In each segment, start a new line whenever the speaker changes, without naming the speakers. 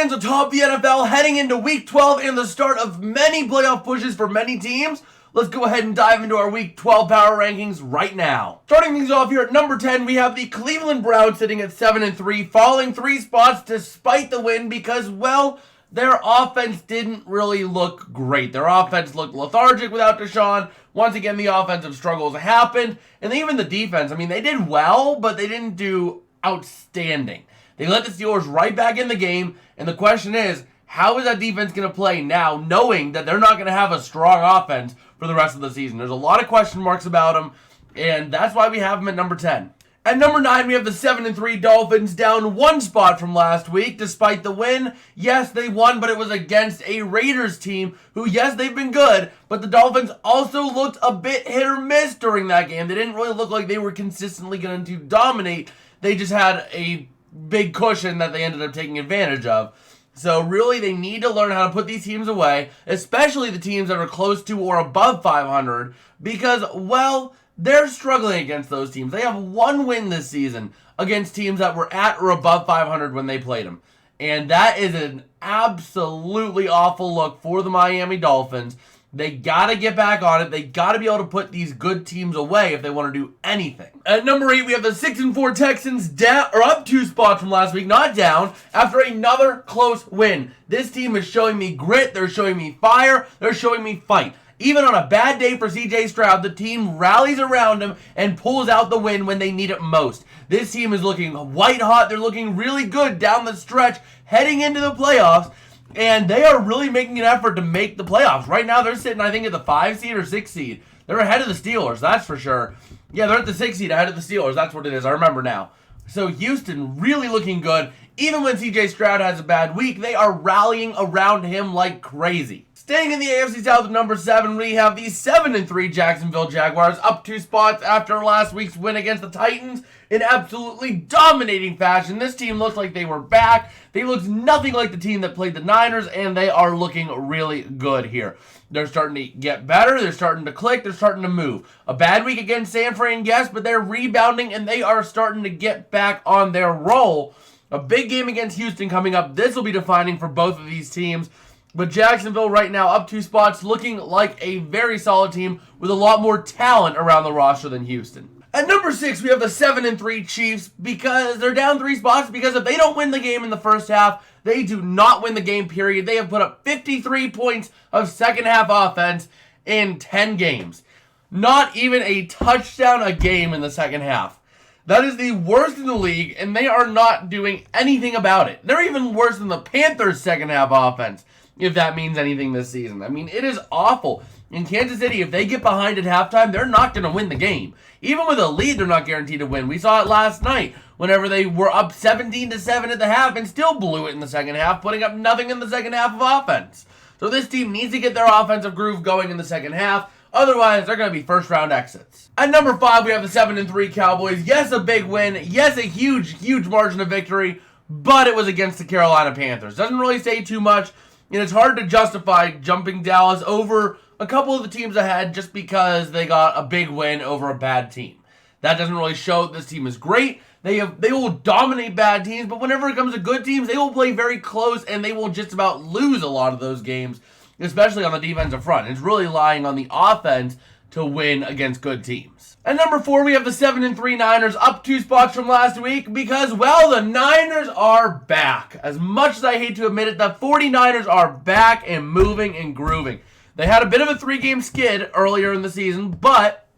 fans atop the NFL heading into Week 12 and the start of many playoff pushes for many teams. Let's go ahead and dive into our Week 12 power rankings right now. Starting things off here at number 10, we have the Cleveland Browns sitting at 7-3, falling 3 spots despite the win because, well, their offense didn't really look great. Their offense looked lethargic without Deshaun. Once again, the offensive struggles happened. And even the defense, I mean, they did well, but they didn't do outstanding. They let the Steelers right back in the game, and the question is, how is that defense going to play now, knowing that they're not going to have a strong offense for the rest of the season? There's a lot of question marks about them, and that's why we have them at number 10. At number 9, we have the 7-3 Dolphins, down 1 spot from last week, despite the win. Yes, they won, but it was against a Raiders team who, yes, they've been good, but the Dolphins also looked a bit hit or miss during that game. They didn't really look like they were consistently going to dominate. They just had a big cushion that they ended up taking advantage of. So really, they need to learn how to put these teams away, especially the teams that are close to or above 500, because, well, they're struggling against those teams. They have 1 win this season against teams that were at or above 500 when they played them. And that is an absolutely awful look for the Miami Dolphins. They got to get back on it. They got to be able to put these good teams away if they want to do anything. At number 8, we have the 6-4 Texans up 2 spots from last week, not down, after another close win. This team is showing me grit. They're showing me fire. They're showing me fight. Even on a bad day for C.J. Stroud, the team rallies around him and pulls out the win when they need it most. This team is looking white hot. They're looking really good down the stretch, heading into the playoffs. And they are really making an effort to make the playoffs. Right now, they're sitting, I think, at the 5 seed or 6 seed. They're ahead of the Steelers, that's for sure. Yeah, they're at the 6 seed ahead of the Steelers. That's what it is. I remember now. So Houston really looking good. Even when C.J. Stroud has a bad week, they are rallying around him like crazy. Staying in the AFC South at number 7, we have the 7-3 Jacksonville Jaguars, up 2 spots after last week's win against the Titans in absolutely dominating fashion. This team looks like they were back. They looked nothing like the team that played the Niners, and they are looking really good here. They're starting to get better. They're starting to click. They're starting to move. A bad week against San Fran, yes, but they're rebounding, and they are starting to get back on their roll. A big game against Houston coming up. This will be defining for both of these teams. But Jacksonville right now up 2 spots, looking like a very solid team with a lot more talent around the roster than Houston. At number 6, we have the 7-3 Chiefs because they're down 3 spots because if they don't win the game in the first half, they do not win the game, period. They have put up 53 points of second half offense in 10 games. Not even a touchdown a game in the second half. That is the worst in the league, and they are not doing anything about it. They're even worse than the Panthers' second half offense, if that means anything this season. I mean, it is awful. In Kansas City, if they get behind at halftime, they're not going to win the game. Even with a lead, they're not guaranteed to win. We saw it last night whenever they were up 17-7 at the half and still blew it in the second half, putting up nothing in the second half of offense. So this team needs to get their offensive groove going in the second half. Otherwise, they're going to be first-round exits. At number 5, we have the 7-3 Cowboys. Yes, a big win. Yes, a huge, huge margin of victory. But it was against the Carolina Panthers. Doesn't really say too much. And it's hard to justify jumping Dallas over a couple of the teams ahead just because they got a big win over a bad team. That doesn't really show this team is great. They will dominate bad teams, but whenever it comes to good teams, they will play very close and they will just about lose a lot of those games, especially on the defensive front. It's really relying on the offense to win against good teams. At number 4, we have the 7-3 Niners, up 2 spots from last week because, well, the Niners are back. As much as I hate to admit it, the 49ers are back and moving and grooving. They had a bit of a 3-game skid earlier in the season, but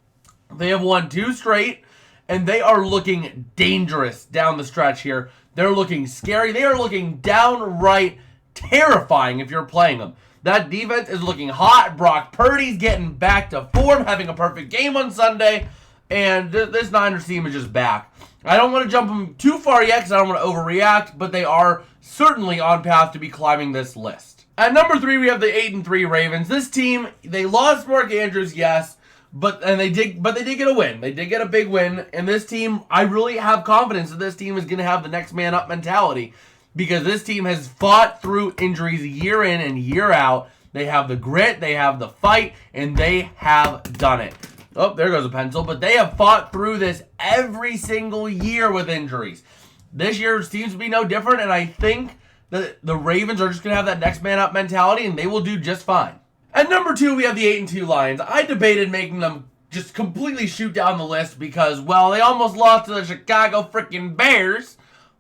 they have won 2 straight, and they are looking dangerous down the stretch here. They're looking scary. They are looking downright terrifying if you're playing them. That defense is looking hot. Brock Purdy's getting back to form, having a perfect game on Sunday. And this Niners team is just back. I don't want to jump them too far yet because I don't want to overreact, but they are certainly on path to be climbing this list. At number 3, we have the 8-3 Ravens. This team, they lost Mark Andrews, yes, but they did get a win. They did get a big win. And this team, I really have confidence that this team is going to have the next man up mentality. Because this team has fought through injuries year in and year out. They have the grit, they have the fight, and they have done it. Oh, there goes a pencil. But they have fought through this every single year with injuries. This year seems to be no different, and I think the Ravens are just going to have that next man up mentality, and they will do just fine. At number 2, we have the 8-2 Lions. I debated making them just completely shoot down the list because, well, they almost lost to the Chicago freaking Bears.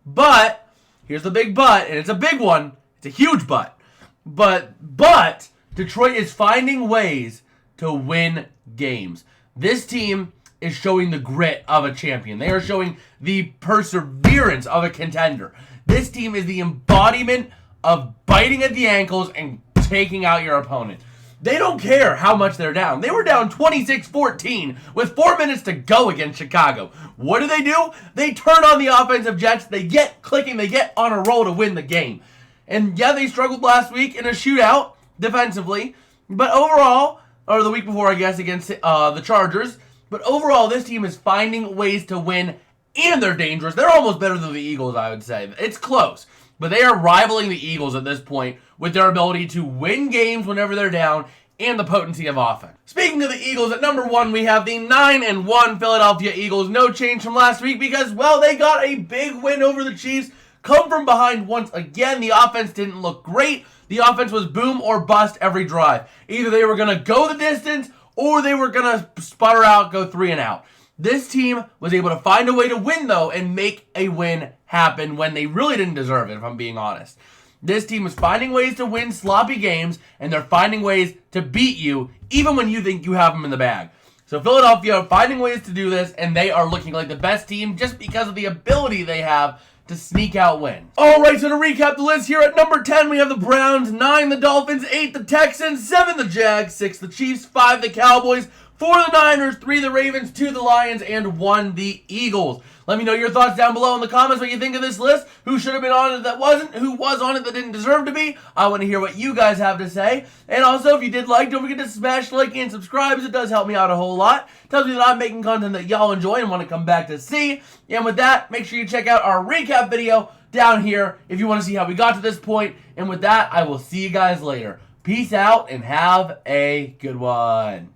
But, here's the big but, and it's a big one. It's a huge but. But, Detroit is finding ways to win games. This team is showing the grit of a champion. They are showing the perseverance of a contender. This team is the embodiment of biting at the ankles and taking out your opponent. They don't care how much they're down. They were down 26-14 with 4 minutes to go against Chicago. What do? They turn on the offensive jets. They get clicking. They get on a roll to win the game. And yeah, they struggled last week in a shootout defensively. But overall, or the week before, I guess, against the Chargers. But overall, this team is finding ways to win, and they're dangerous. They're almost better than the Eagles, I would say. It's close. But they are rivaling the Eagles at this point with their ability to win games whenever they're down and the potency of offense. Speaking of the Eagles, at number 1, we have the 9-1 Philadelphia Eagles. No change from last week because, well, they got a big win over the Chiefs. Come from behind once again. The offense didn't look great. The offense was boom or bust every drive. Either they were going to go the distance or they were going to sputter out, go 3 and out. This team was able to find a way to win, though, and make a win happen when they really didn't deserve it, if I'm being honest. This team is finding ways to win sloppy games, and they're finding ways to beat you, even when you think you have them in the bag. So Philadelphia are finding ways to do this, and they are looking like the best team just because of the ability they have to sneak out win. Alright, so to recap the list here, at number 10, we have the Browns, 9, the Dolphins, 8, the Texans, 7, the Jags, 6, the Chiefs, 5, the Cowboys, 4, the Niners, 3, the Ravens, 2, the Lions, and 1, the Eagles. Let me know your thoughts down below in the comments, what you think of this list, who should have been on it that wasn't, who was on it that didn't deserve to be. I want to hear what you guys have to say. And also, if you did like, don't forget to smash like and subscribe, as it does help me out a whole lot. Tells me that I'm making content that y'all enjoy and want to come back to see. And with that, make sure you check out our recap video down here if you want to see how we got to this point. And with that, I will see you guys later. Peace out and have a good one.